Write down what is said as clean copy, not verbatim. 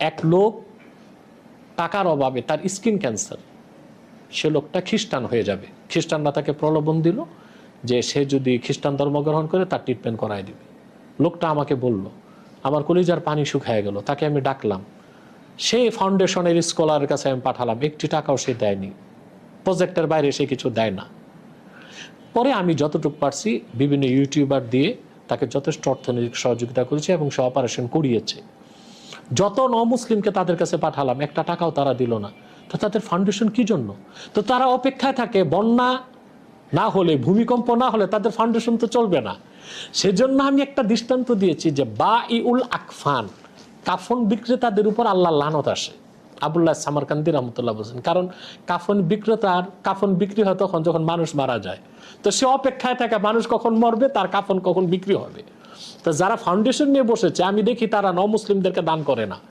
এক লোক টাকার অভাবে, তার স্কিন ক্যান্সার, সে লোকটা খ্রিস্টান হয়ে যাবে, খ্রিস্টানরা তাকে প্রলোভন দিল যে সে যদি খ্রিস্টান ধর্ম গ্রহণ করে তার ট্রিটমেন্ট করায় দিবে। লোকটা আমাকে বলল, আমার কলিজার পানি শুকায় গেল। তাকে আমি ডাকলাম, সেই ফাউন্ডেশনের স্কলারের কাছে আমি পাঠালাম, একটি টাকাও সে দেয়নি, প্রজেক্টের বাইরে সে কিছু দেয় না। পরে আমি যতটুকু পারছি বিভিন্ন ইউটিউবার দিয়ে তাকে যথেষ্ট অর্থনৈতিক সহযোগিতা করেছি এবং সে অপারেশন করিয়েছে। যত মুসলিমকে তাদের কাছে পাঠালাম, একটা টাকাও তারা দিল না। তো তাদের ফাউন্ডেশন কি জন্য? তো তারা অপেক্ষায় থাকে, বন্যা না হলে, ভূমিকম্প না হলে তাদের ফাউন্ডেশন তো চলবে না। সেজন্য আমি একটা দৃষ্টান্ত দিয়েছি যে বাঈউল আকফান, কাফন বিক্রেতাদের উপর আল্লাহ লানত আসে। আবুল্লাহ সামারকান্দি রহমতুল্লাহ বলছেন, কারণ কাফন বিক্রেতার কাফন বিক্রি হয় তখন যখন মানুষ মারা যায়। তো সে অপেক্ষায় থাকে মানুষ কখন মরবে, তার কাফন কখন বিক্রি হবে। তো যারা ফাউন্ডেশন নিয়ে বসেছে আমি দেখি তারা মুসলিমদেরকে দান করে না।